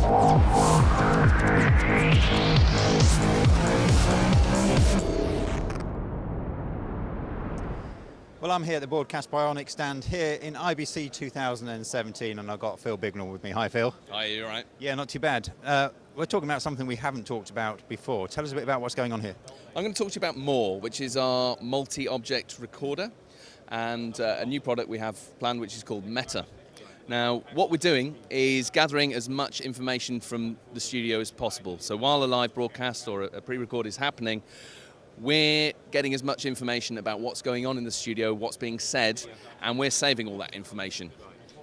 Well, I'm here at the Broadcast Bionics stand here in IBC 2017, and I've got Phil Bignell with me. Hi, Phil. Hi, you all right? Yeah, not too bad. We're talking about something we haven't talked about before. Tell us a bit about what's going on here. I'm going to talk to you about MOR, which is our multi-object recorder, and a new product we have planned, which is called Meta. Now, what we're doing is gathering as much information from the studio as possible. So while a live broadcast or a pre-record is happening, we're getting as much information about what's going on in the studio, what's being said, and we're saving all that information.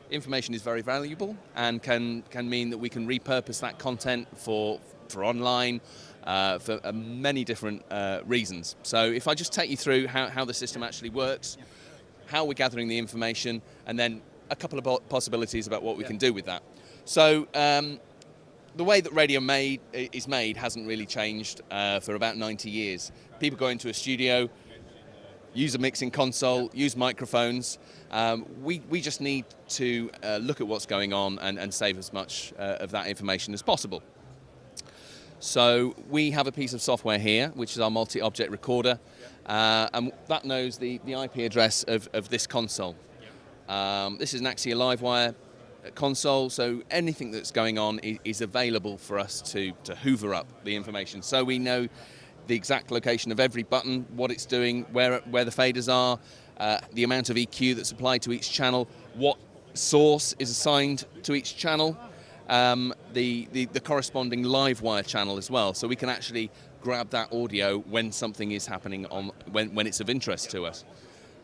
Information is very valuable and can mean that we can repurpose that content for online, for many different reasons. So if I just take you through how the system actually works, how we're gathering the information, and then a couple of possibilities about what we can do with that. So the way that radio is made hasn't really changed for about 90 years. People go into a studio, use a mixing console, use microphones. We just need to look at what's going on and save as much of that information as possible. So we have a piece of software here, which is our multi-object recorder, and that knows the IP address of this console. This is an Axia Livewire console, so anything that's going on is available for us to hoover up the information. So we know the exact location of every button, what it's doing, where the faders are, the amount of EQ that's applied to each channel, what source is assigned to each channel, the corresponding Livewire channel as well. So we can actually grab that audio when something is happening when it's of interest to us.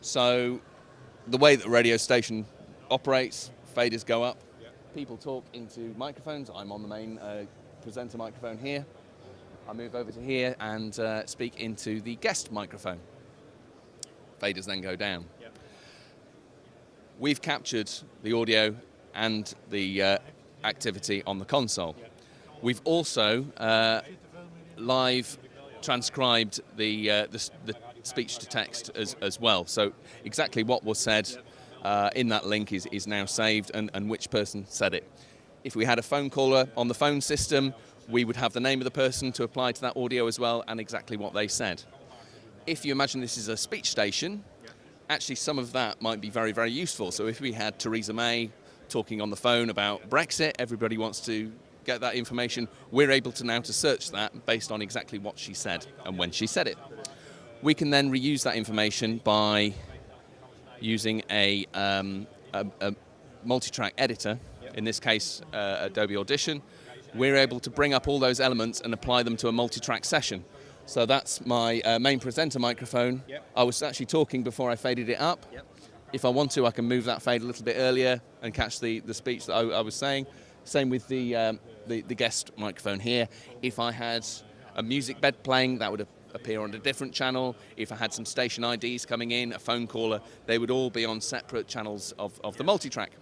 So the way that the radio station operates, faders go up, people talk into microphones. I'm on the main presenter microphone here. I move over to here and speak into the guest microphone. Faders then go down. We've captured the audio and the activity on the console. We've also live transcribed the speech to text as well. So exactly what was said in that link is now saved and which person said it. If we had a phone caller on the phone system, we would have the name of the person to apply to that audio as well and exactly what they said. If you imagine this is a speech station, actually some of that might be very, very useful. So if we had Theresa May talking on the phone about Brexit, everybody wants to get that information, we're able to now to search that based on exactly what she said and when she said it. We can then reuse that information by using a multi-track editor, in this case Adobe Audition. We're able to bring up all those elements and apply them to a multi-track session. So that's my main presenter microphone. I was actually talking before I faded it up. If I want to, I can move that fade a little bit earlier and catch the speech that I was saying. Same with the guest microphone here. If I had a music bed playing, that would appear on a different channel. If I had some station IDs coming in, a phone caller, they would all be on separate channels of the multi-track.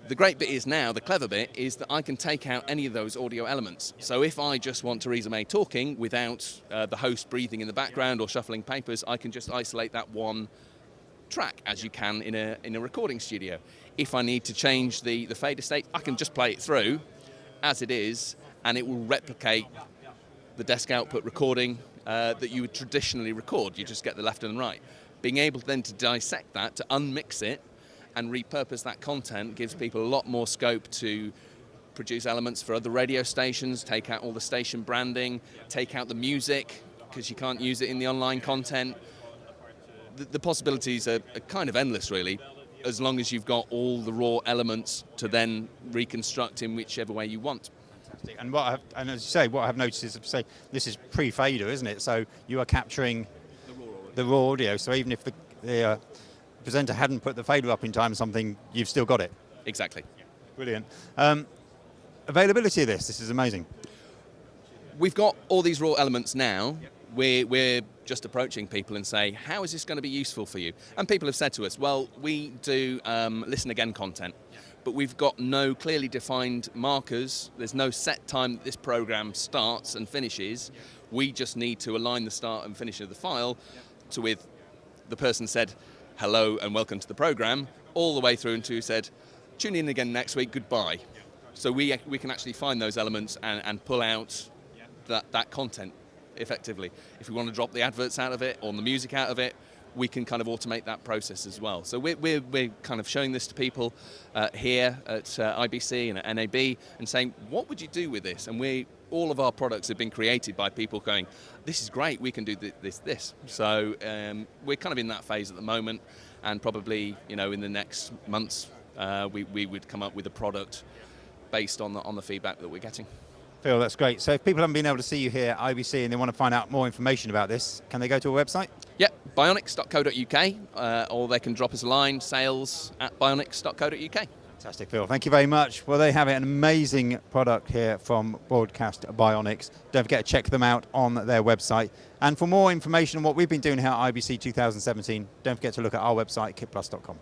The great bit is now, the clever bit, is that I can take out any of those audio elements. So if I just want Theresa May talking without the host breathing in the background or shuffling papers, I can just isolate that one track, as you can in a recording studio. If I need to change the fader state, I can just play it through as it is, and it will replicate the desk output recording that you would traditionally record. You just get the left and right. Being able then to dissect that, to unmix it, and repurpose that content gives people a lot more scope to produce elements for other radio stations, take out all the station branding, take out the music, because you can't use it in the online content. The possibilities are kind of endless, really, as long as you've got all the raw elements to then reconstruct in whichever way you want. Fantastic. And as you say, what I've noticed is, say, this is pre-fader, isn't it? So you are capturing the raw audio. So even if the presenter hadn't put the fader up in time or something, you've still got it. Exactly. Brilliant. Availability of this is amazing. We've got all these raw elements now. We're just approaching people and say, how is this going to be useful for you? And people have said to us, well, we do listen again content, but we've got no clearly defined markers. There's no set time that this program starts and finishes. We just need to align the start and finish of the file to with the person said, hello and welcome to the program, all the way through until said, tune in again next week, goodbye. So we can actually find those elements and pull out that content effectively. If we want to drop the adverts out of it or the music out of it, we can kind of automate that process as well. So we're kind of showing this to people here at IBC and at NAB and saying, what would you do with this? And all of our products have been created by people going, this is great, we can do this. So we're kind of in that phase at the moment, and probably, you know, in the next months, we would come up with a product based on the feedback that we're getting. Phil, that's great. So if people haven't been able to see you here at IBC and they want to find out more information about this, can they go to a website? Yep, bionics.co.uk, or they can drop us a line, sales@bionics.co.uk. Fantastic, Phil. Thank you very much. Well, they have it, an amazing product here from Broadcast Bionics. Don't forget to check them out on their website. And for more information on what we've been doing here at IBC 2017, don't forget to look at our website, KITPLUS.com.